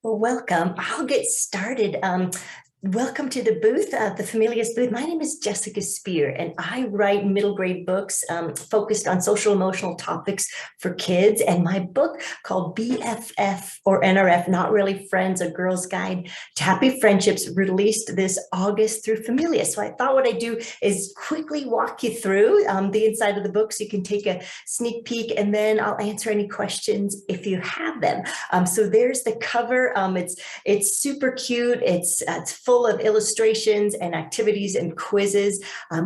Well, welcome. I'll get started. Welcome to the booth, the Familius booth. My name is Jessica Speer, and I write middle grade books focused on social emotional topics for kids. And my book called BFF or NRF, Not Really Friends, A Girl's Guide to Happy Friendships, released this August through Familius. So I thought what I'd do is quickly walk you through the inside of the book so you can take a sneak peek, and then I'll answer any questions if you have them. So there's the cover. It's super cute. It's full of illustrations and activities and quizzes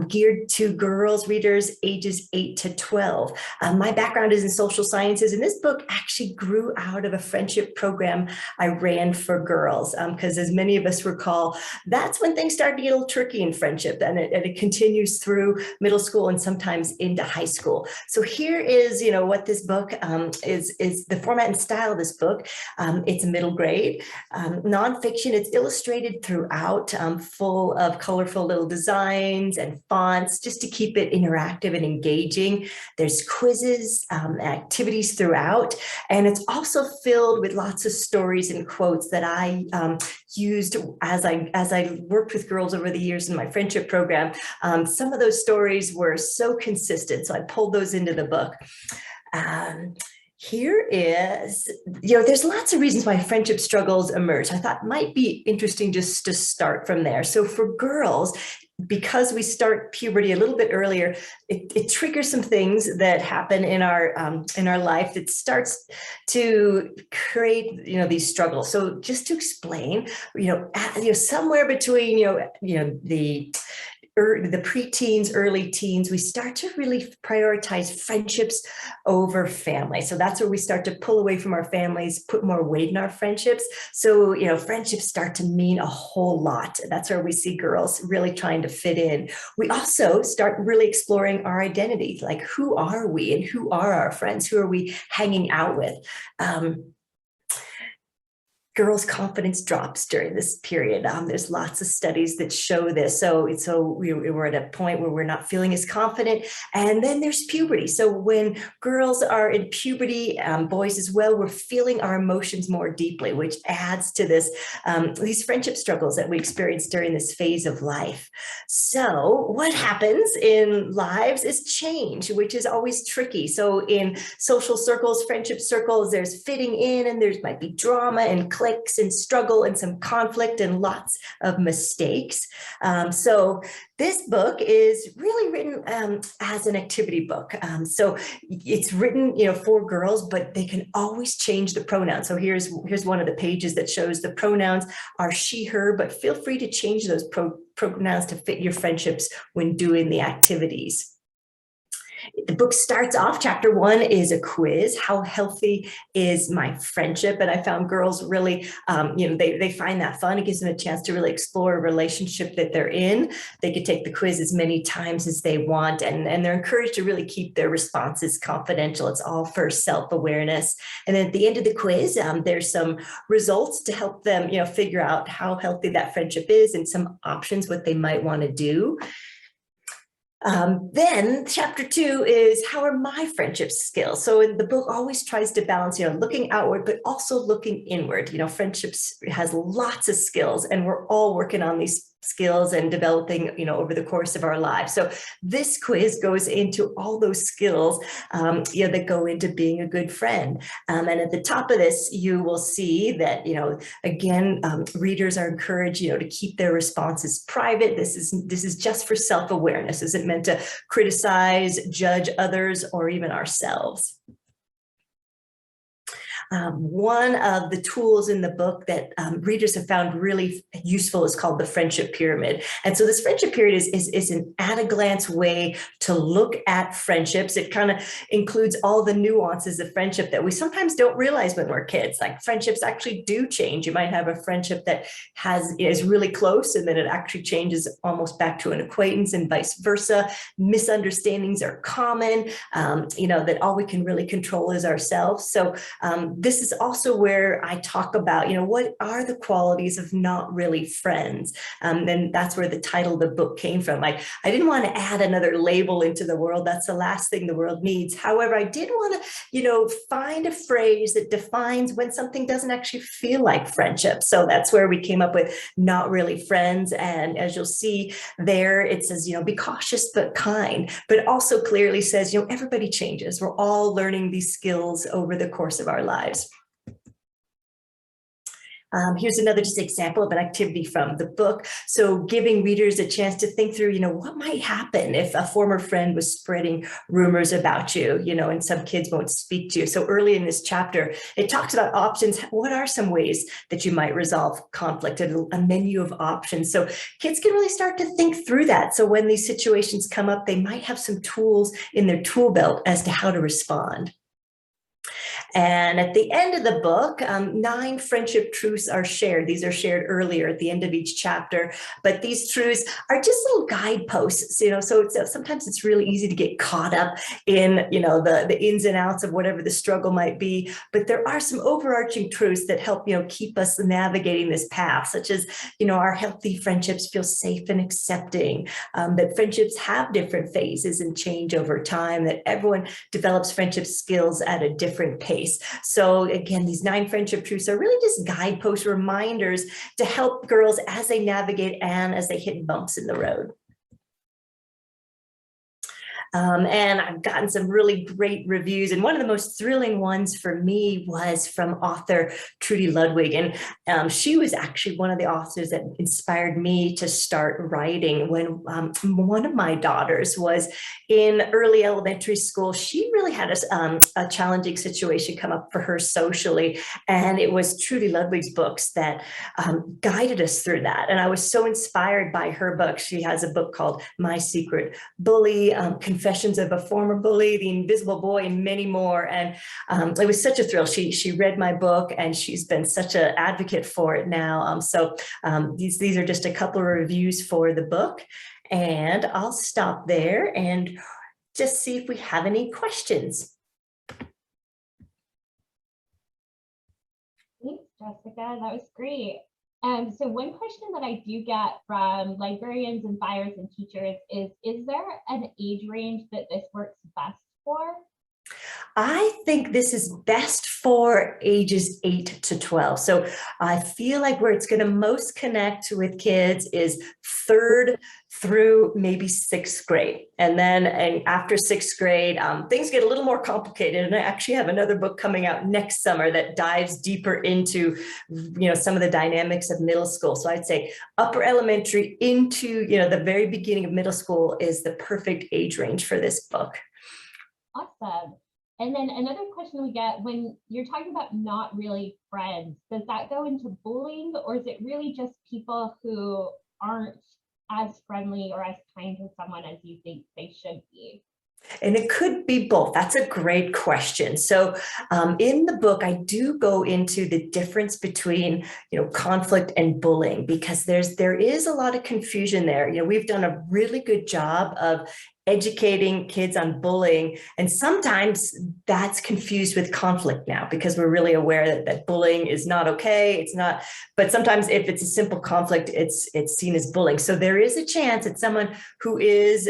geared to girls readers ages 8 to 12. My background is in social sciences, and this book actually grew out of a friendship program I ran for girls, because as many of us recall, that's when things started to get a little tricky in friendship, and it continues through middle school and sometimes into high school. So here is, what this book is the format and style of this book. It's a middle grade nonfiction. It's illustrated throughout, full of colorful little designs and fonts, just to keep it interactive and engaging. There's quizzes, activities throughout, and it's also filled with lots of stories and quotes that I used as I worked with girls over the years in my friendship program. Some of those stories were so consistent, so I pulled those into the book. Here is, there's lots of reasons why friendship struggles emerge. I thought might be interesting just to start from there. So for girls, because we start puberty a little bit earlier, it triggers some things that happen in our life that starts to create these struggles. So just to explain, somewhere between the preteens, early teens, we start to really prioritize friendships over family. So that's where we start to pull away from our families, put more weight in our friendships. So, friendships start to mean a whole lot. That's where we see girls really trying to fit in. We also start really exploring our identity, like who are we and who are our friends? Who are we hanging out with? Girls' confidence drops during this period. There's lots of studies that show this. So we're at a point where we're not feeling as confident. And then there's puberty. So when girls are in puberty, boys as well, we're feeling our emotions more deeply, which adds to this these friendship struggles that we experience during this phase of life. So what happens in lives is change, which is always tricky. So in social circles, friendship circles, there's fitting in, and there's might be drama and cliques and struggle and some conflict and lots of mistakes. So this book is really written as an activity book. So it's written, for girls, but they can always change the pronouns. So here's one of the pages that shows the pronouns are she, her, but feel free to change those pronouns to fit your friendships when doing the activities. The book starts off, chapter 1 is a quiz. How healthy is my friendship? And I found girls really, they find that fun. It gives them a chance to really explore a relationship that they're in. They could take the quiz as many times as they want, and they're encouraged to really keep their responses confidential. It's all for self-awareness. And then at the end of the quiz, there's some results to help them, figure out how healthy that friendship is and some options, what they might want to do. Then chapter 2 is how are my friendship skills? So in the book always tries to balance, looking outward, but also looking inward. Friendships has lots of skills, and we're all working on these skills and developing, over the course of our lives. So this quiz goes into all those skills, that go into being a good friend. And at the top of this, you will see that, again, readers are encouraged, to keep their responses private. This is just for self-awareness. This isn't meant to criticize, judge others, or even ourselves. One of the tools in the book that readers have found really useful is called the friendship pyramid. And so this friendship pyramid is an at-a-glance way to look at friendships. It kind of includes all the nuances of friendship that we sometimes don't realize when we're kids. Like friendships actually do change. You might have a friendship that is really close, and then it actually changes almost back to an acquaintance, and vice versa. Misunderstandings are common, that all we can really control is ourselves. So this is also where I talk about, what are the qualities of not really friends? And that's where the title of the book came from. I didn't want to add another label into the world. That's the last thing the world needs. However, I did want to, find a phrase that defines when something doesn't actually feel like friendship. So that's where we came up with not really friends. And as you'll see there, it says, be cautious but kind, but also clearly says, everybody changes. We're all learning these skills over the course of our lives. Here's another just example of an activity from the book. So giving readers a chance to think through, what might happen if a former friend was spreading rumors about you, and some kids won't speak to you. So early in this chapter, it talks about options. What are some ways that you might resolve conflict, and a menu of options. So kids can really start to think through that. So when these situations come up, they might have some tools in their tool belt as to how to respond. And at the end of the book, 9 friendship truths are shared. These are shared earlier at the end of each chapter, but these truths are just little guideposts, so sometimes it's really easy to get caught up in, the ins and outs of whatever the struggle might be. But there are some overarching truths that help, keep us navigating this path, such as, our healthy friendships feel safe and accepting, that friendships have different phases and change over time, that everyone develops friendship skills at a different pace. So again, these 9 friendship truths are really just guidepost reminders to help girls as they navigate and as they hit bumps in the road. And I've gotten some really great reviews. And one of the most thrilling ones for me was from author Trudy Ludwig. And she was actually one of the authors that inspired me to start writing. When one of my daughters was in early elementary school, she really had a challenging situation come up for her socially. And it was Trudy Ludwig's books that guided us through that. And I was so inspired by her book. She has a book called My Secret Bully, Confessions of a Former Bully, The Invisible Boy, and many more. And it was such a thrill. She read my book, and she's been such an advocate for it now. So these are just a couple of reviews for the book. And I'll stop there and just see if we have any questions. Thanks, Jessica. That was great. So one question that I do get from librarians and buyers and teachers is there an age range that this works best for? I think this is best for ages 8 to 12. So I feel like where it's going to most connect with kids is 3rd through maybe 6th grade. And then after 6th grade, things get a little more complicated. And I actually have another book coming out next summer that dives deeper into, some of the dynamics of middle school. So I'd say upper elementary into, the very beginning of middle school is the perfect age range for this book. Awesome. And then another question we get, when you're talking about not really friends, does that go into bullying, or is it really just people who aren't as friendly or as kind to someone as you think they should be? And it could be both. That's a great question. So in the book, I do go into the difference between, conflict and bullying, because there is a lot of confusion there. We've done a really good job of educating kids on bullying, and sometimes that's confused with conflict now, because we're really aware that bullying is not okay. It's not, but sometimes if it's a simple conflict, it's seen as bullying. So there is a chance that someone who is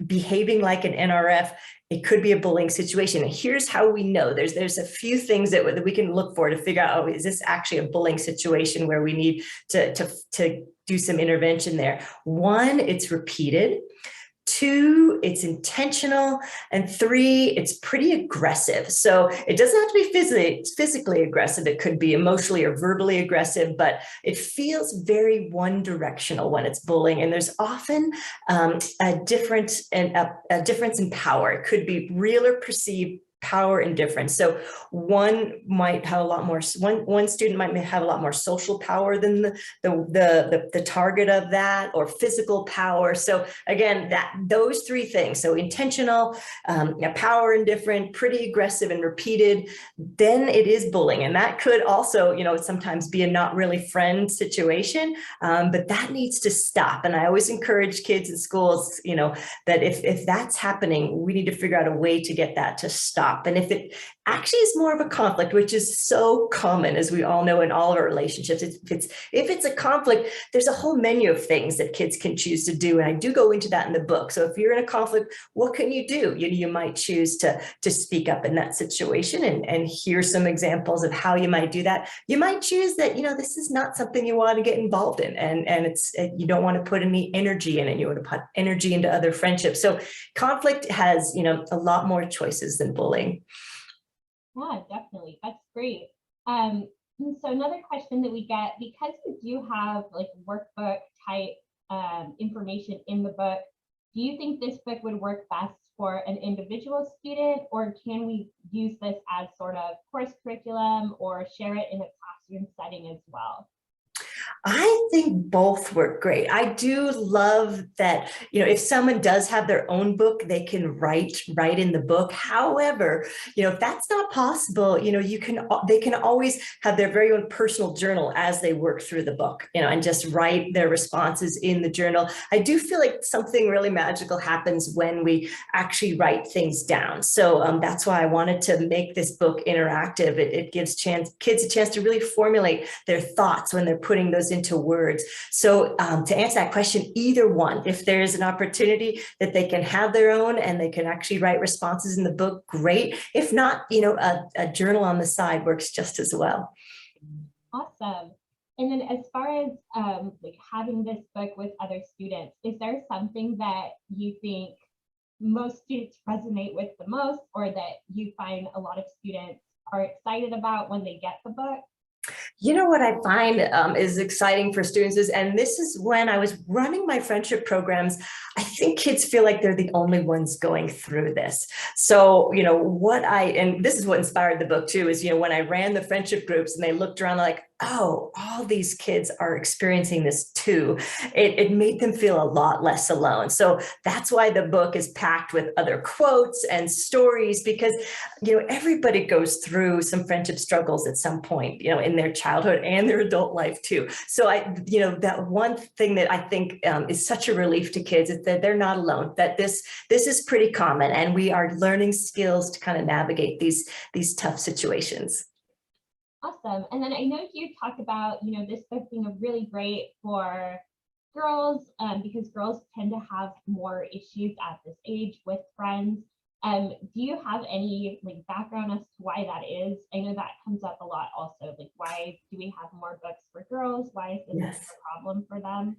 behaving like an NRF, it could be a bullying situation. And here's how we know. There's a few things that we can look for to figure out, is this actually a bullying situation where we need to do some intervention there. 1, it's repeated. 2, it's intentional. And 3, it's pretty aggressive. So it doesn't have to be physically aggressive. It could be emotionally or verbally aggressive, but it feels very one-directional when it's bullying. And there's often a difference in power. It could be real or perceived power and difference. So one might have a lot more, one student might have a lot more social power than the target of that, or physical power. So again, those 3 things, so intentional, power and different, pretty aggressive and repeated, then it is bullying. And that could also, sometimes be a not really friend situation, but that needs to stop. And I always encourage kids in schools, that if that's happening, we need to figure out a way to get that to stop. stop. And if it actually is more of a conflict, which is so common, as we all know, in all of our relationships, if it's a conflict, there's a whole menu of things that kids can choose to do. And I do go into that in the book. So if you're in a conflict, what can you do? You might choose to speak up in that situation, and here's some examples of how you might do that. You might choose that, this is not something you want to get involved in, and you don't want to put any energy in it. You want to put energy into other friendships. So conflict has, a lot more choices than bullying. Yeah, definitely. That's great. And so another question that we get, because you do have like workbook type information in the book, do you think this book would work best for an individual student, or can we use this as sort of course curriculum or share it in a classroom setting as well? I think both work great. I do love that, if someone does have their own book, they can write in the book. However, if that's not possible, they can always have their very own personal journal as they work through the book, and just write their responses in the journal. I do feel like something really magical happens when we actually write things down. So that's why I wanted to make this book interactive. It gives kids a chance to really formulate their thoughts when they're putting those into words. So to answer that question, either one, if there's an opportunity that they can have their own and they can actually write responses in the book, great. If not, a journal on the side works just as well. Awesome. And then as far as like having this book with other students, is there something that you think most students resonate with the most, or that you find a lot of students are excited about when they get the book? What I find is exciting for students is, and this is when I was running my friendship programs, I think kids feel like they're the only ones going through this. So, and this is what inspired the book too, is, when I ran the friendship groups and they looked around like, oh, all these kids are experiencing this too. It made them feel a lot less alone. So that's why the book is packed with other quotes and stories, because, everybody goes through some friendship struggles at some point, in their childhood and their adult life too. So that one thing that I think is such a relief to kids is that they're not alone, that this is pretty common, and we are learning skills to kind of navigate these tough situations. Awesome. And then I know you talked about, this book being really great for girls because girls tend to have more issues at this age with friends. Do you have any background as to why that is? I know that comes up a lot also. Why do we have more books for girls? Why is this a problem for them?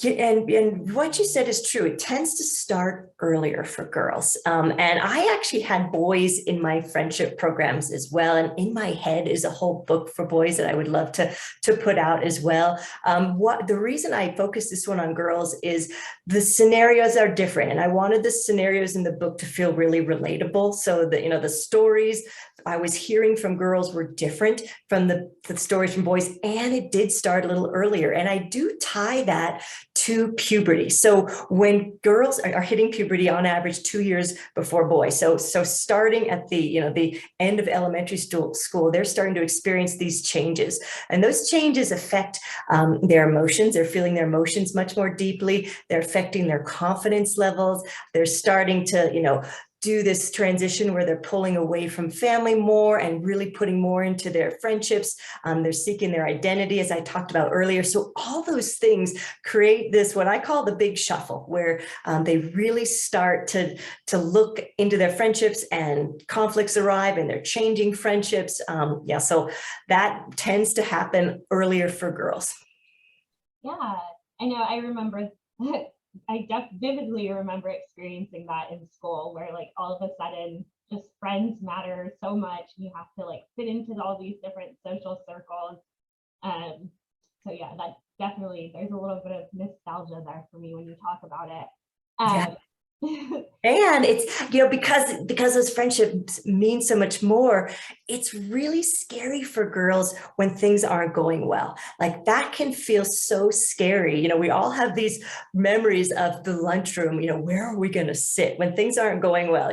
Yeah, and what you said is true. It tends to start earlier for girls. And I actually had boys in my friendship programs as well. And in my head is a whole book for boys that I would love to put out as well. The reason I focused this one on girls is the scenarios are different. And I wanted the scenarios in the book to feel really relatable. So that, the stories I was hearing from girls were different from the stories from boys. And it did start a little earlier. And I do tie that to puberty. So when girls are hitting puberty on average 2 years before boys, so starting at the end of elementary school, they're starting to experience these changes, and those changes affect their emotions. They're feeling their emotions much more deeply. They're affecting their confidence levels. They're starting to do this transition where they're pulling away from family more and really putting more into their friendships. They're seeking their identity, as I talked about earlier. So all those things create this, what I call the big shuffle, where they really start to look into their friendships, and conflicts arrive and they're changing friendships. So that tends to happen earlier for girls. Yeah, I know. I remember I vividly remember experiencing that in school, where all of a sudden just friends matter so much. You have to fit into all these different social circles. So yeah, that definitely, there's a little bit of nostalgia there for me when you talk about it. Yeah. And it's, because those friendships mean so much more, it's really scary for girls when things aren't going well. That can feel so scary. We all have these memories of the lunchroom, where are we going to sit when things aren't going well,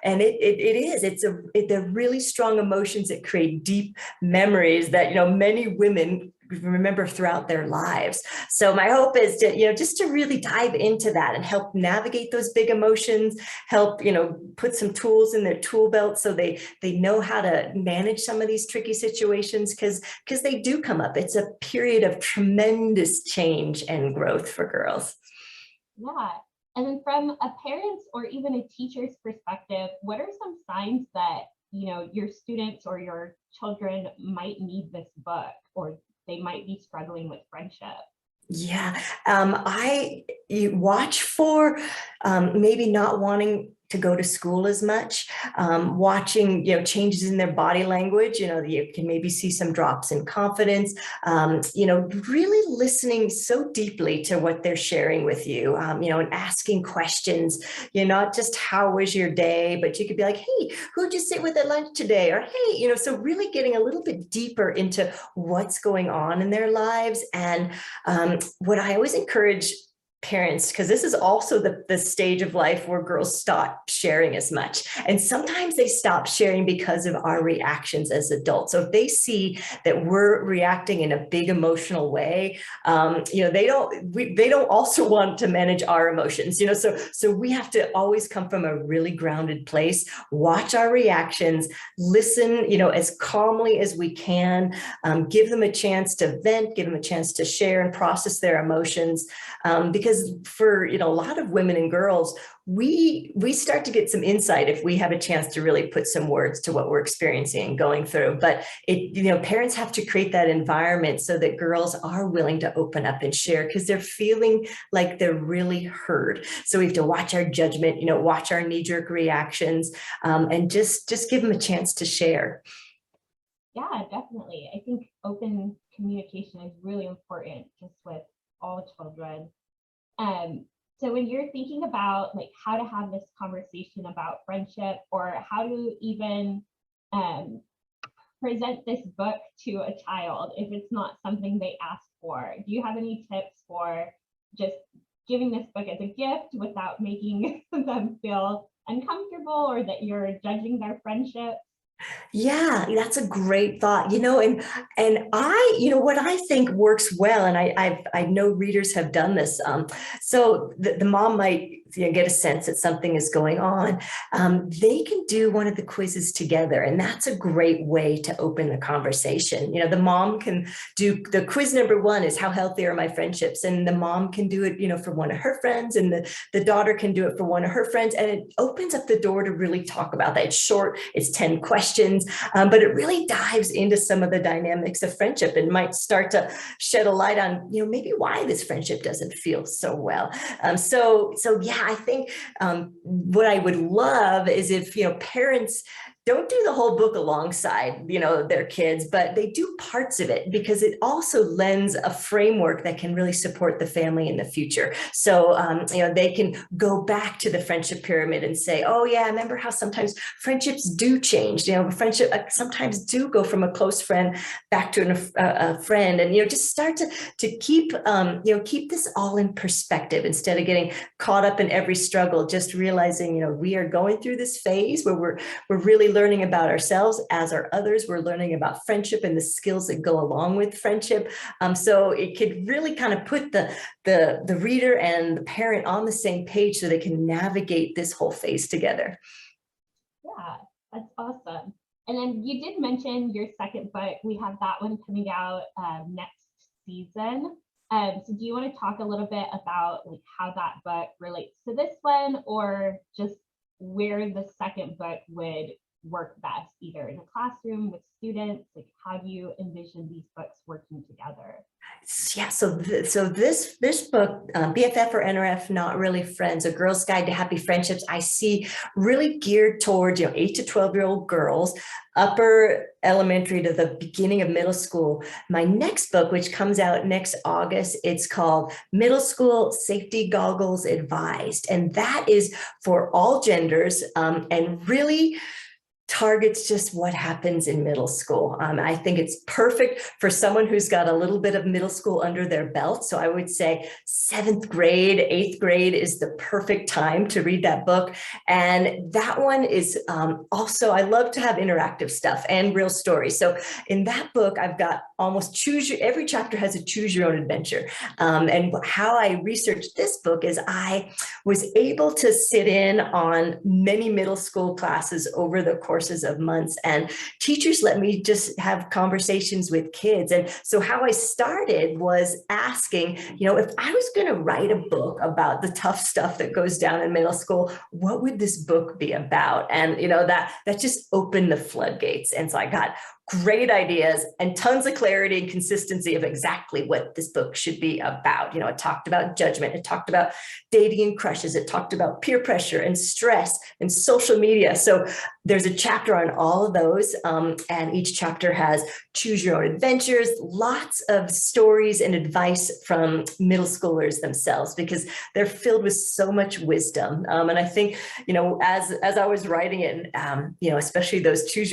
and they're really strong emotions that create deep memories that, many women remember throughout their lives. So my hope is to, just to really dive into that and help navigate those big emotions, help, put some tools in their tool belt so they know how to manage some of these tricky situations, because they do come up. It's a period of tremendous change and growth for girls. Yeah. And then from a parent's or even a teacher's perspective, what are some signs that, your students or your children might need this book, or they might be struggling with friendship? Yeah, you watch for maybe not wanting to go to school as much, watching, changes in their body language. You can maybe see some drops in confidence, really listening so deeply to what they're sharing with you, and asking questions, not just how was your day, but you could be like, hey, who'd you sit with at lunch today? Or, hey, so really getting a little bit deeper into what's going on in their lives. And what I always encourage parents, because this is also the stage of life where girls stop sharing as much. And sometimes they stop sharing because of our reactions as adults. So if they see that we're reacting in a big emotional way, they don't also want to manage our emotions, so we have to always come from a really grounded place, watch our reactions, listen, as calmly as we can, give them a chance to vent, give them a chance to share and process their emotions. Because for a lot of women and girls, we start to get some insight if we have a chance to really put some words to what we're experiencing and going through. But parents have to create that environment so that girls are willing to open up and share, because they're feeling like they're really heard. So we have to watch our judgment, watch our knee-jerk reactions, and just give them a chance to share. Yeah, definitely. I think open communication is really important just with all children. So when you're thinking about like how to have this conversation about friendship, or how to even present this book to a child if it's not something they ask for, do you have any tips for just giving this book as a gift without making them feel uncomfortable or that you're judging their friendship? Yeah, that's a great thought. And what I think works well, and I know readers have done this. So the mom might get a sense that something is going on. They can do one of the quizzes together, and that's a great way to open the conversation. The mom can do the quiz. Number one is, how healthy are my friendships? And the mom can do it, for one of her friends, and the daughter can do it for one of her friends, and it opens up the door to really talk about that. It's short, it's 10 questions, but it really dives into some of the dynamics of friendship and might start to shed a light on, maybe why this friendship doesn't feel so well. So yeah, I think what I would love is if, parents don't do the whole book alongside, their kids, but they do parts of it, because it also lends a framework that can really support the family in the future. So, they can go back to the friendship pyramid and say, oh yeah, remember how sometimes friendships do change, friendship sometimes do go from a close friend back to a friend, and, just start to keep, keep this all in perspective instead of getting caught up in every struggle, just realizing, we are going through this phase where we're really learning about ourselves, as are others. We're learning about friendship and the skills that go along with friendship. So it could really kind of put the reader and the parent on the same page so they can navigate this whole phase together. Yeah, that's awesome. And then you did mention your second book. We have that one coming out next season. So do you want to talk a little bit about like how that book relates to this one, or just where the second book would work best, either in a classroom with students? Like, how do you envision these books working together? Yeah, so this book, BFF or NRF, Not Really Friends, A Girl's Guide to Happy Friendships, I see really geared towards 8 to 12-year-old girls, upper elementary to the beginning of middle school. My next book, which comes out next August, it's called Middle School Safety Goggles Advised, and that is for all genders, and really targets just what happens in middle school. I think it's perfect for someone who's got a little bit of middle school under their belt. So I would say 7th grade, 8th grade is the perfect time to read that book. And that one is also, I love to have interactive stuff and real stories. So in that book, I've got almost every chapter has a choose your own adventure. And how I researched this book is I was able to sit in on many middle school classes over the courses of months, and teachers let me just have conversations with kids. And so how I started was asking, if I was going to write a book about the tough stuff that goes down in middle school, what would this book be about? And that just opened the floodgates. And so I got great ideas and tons of clarity and consistency of exactly what this book should be about. It talked about judgment, it talked about dating and crushes, it talked about peer pressure and stress and social media. So there's a chapter on all of those, and each chapter has choose your own adventures, lots of stories and advice from middle schoolers themselves, because they're filled with so much wisdom. And I think, as I was writing it, especially those choose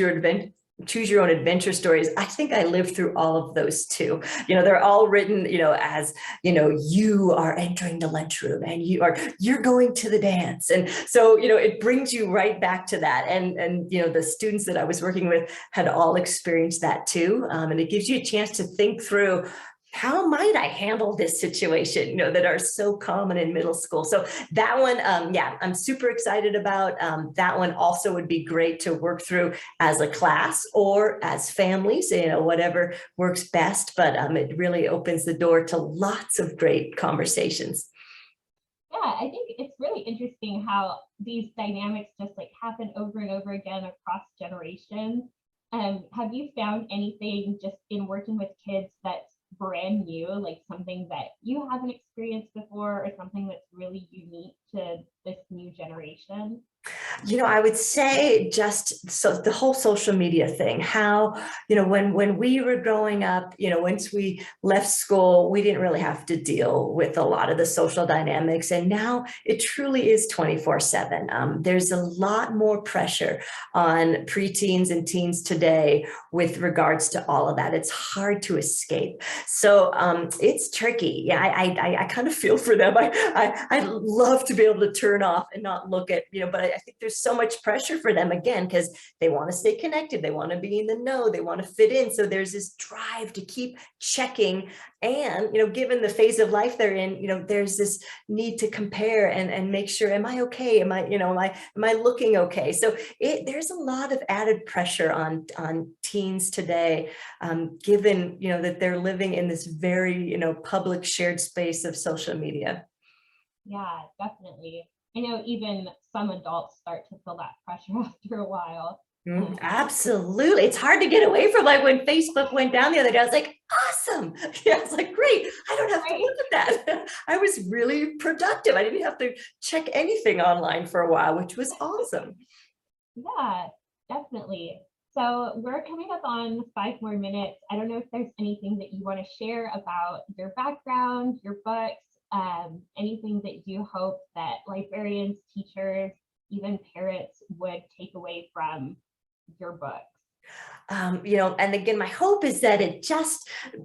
your own adventure stories, I think I lived through all of those too. They're all written, as, you are entering the lunchroom and you're going to the dance. And so, it brings you right back to that. And the students that I was working with had all experienced that too. And it gives you a chance to think through, how might I handle this situation, that are so common in middle school. So that one, I'm super excited about. That one also would be great to work through as a class or as families, whatever works best. But it really opens the door to lots of great conversations. Yeah, I think it's really interesting how these dynamics just like happen over and over again across generations. Have you found anything just in working with kids that's brand new, like something that you haven't experienced before, or something that's really unique to this new generation? I would say just so the whole social media thing, how, when we were growing up, once we left school, we didn't really have to deal with a lot of the social dynamics. And now it truly is 24/7. There's a lot more pressure on preteens and teens today with regards to all of that. It's hard to escape. So it's tricky. Yeah, I kind of feel for them. I love to be able to turn off and not look at, but I think there's so much pressure for them, again, because they want to stay connected, they want to be in the know, they want to fit in. So there's this drive to keep checking. And given the phase of life they're in, there's this need to compare and make sure, am I okay, am I looking okay? So there's a lot of added pressure on teens today, given that they're living in this very public shared space of social media. Yeah, definitely. I know even some adults start to feel that pressure after a while. Absolutely. It's hard to get away from. Like when Facebook went down the other day, I was like, awesome. Yeah, I was like, great. I don't have to look at that. I was really productive. I didn't have to check anything online for a while, which was awesome. Yeah, definitely. So we're coming up on 5 more minutes. I don't know if there's anything that you want to share about your background, your books, anything that you hope that librarians, teachers, even parents would take away from your books. And again, my hope is that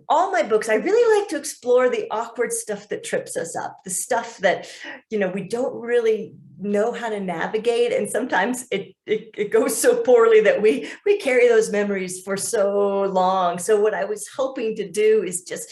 all my books, I really like to explore the awkward stuff that trips us up, the stuff that, we don't really know how to navigate. And sometimes it goes so poorly that we carry those memories for so long. So what I was hoping to do is just,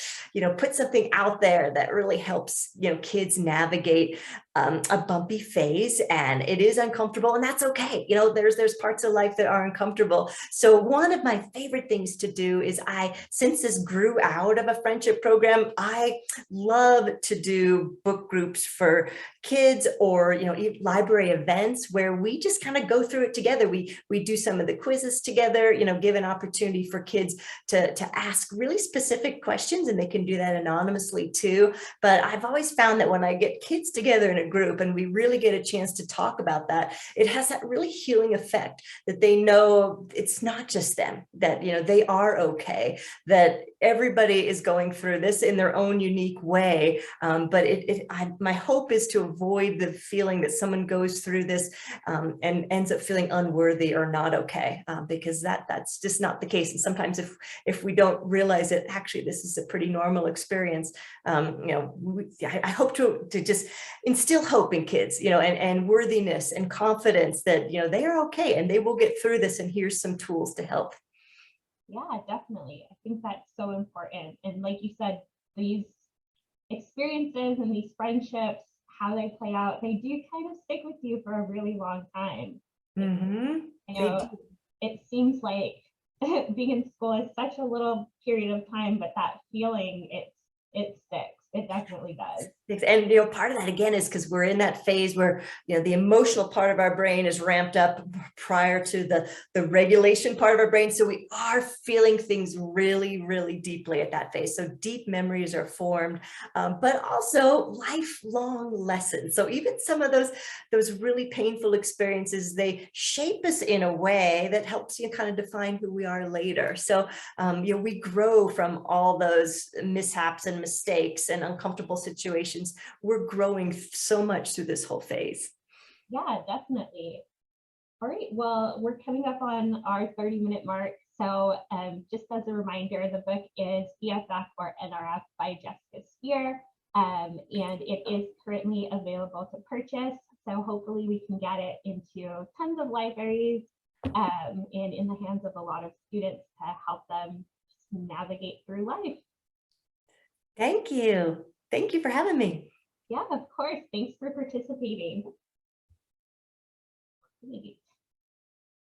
put something out there that really helps, kids navigate a bumpy phase, and it is uncomfortable, and that's okay. There's parts of life that are uncomfortable. So one of my favorite things to do is since this grew out of a friendship program, I love to do book groups for kids or, library events where we just kind of go through it together. We do some of the quizzes together, give an opportunity for kids to ask really specific questions, and they can do that anonymously too. But I've always found that when I get kids together in a group and we really get a chance to talk about that, it has that really healing effect, that they know it's not just them, that, they are okay, that everybody is going through this in their own unique way. But my hope is to avoid the feeling that someone goes through this and ends up feeling unworthy or not okay, because that's just not the case. And sometimes if we don't realize it, actually, this is a pretty normal experience. I hope to just instill hope in kids, and worthiness and confidence that, they are okay and they will get through this. And here's some tools to help. Yeah, definitely. I think that's so important. And like you said, these experiences and these friendships, how they play out, they do kind of stick with you for a really long time. Mm-hmm. You They know, do. it seems like being in school is such a little period of time, but that feeling, it sticks. It definitely does. And part of that again is because we're in that phase where the emotional part of our brain is ramped up prior to the regulation part of our brain. So we are feeling things really, really deeply at that phase. So deep memories are formed, but also lifelong lessons. So even some of those really painful experiences, they shape us in a way that helps you kind of define who we are later. So we grow from all those mishaps and mistakes and uncomfortable situations. We're growing so much through this whole phase. Yeah, definitely. All right, well, we're coming up on our 30-minute mark. So just as a reminder, the book is BFF or NRF by Jessica Speer, and it is currently available to purchase. So hopefully we can get it into tons of libraries and in the hands of a lot of students to help them navigate through life. Thank you. Thank you for having me. Yeah, of course. Thanks for participating. Maybe.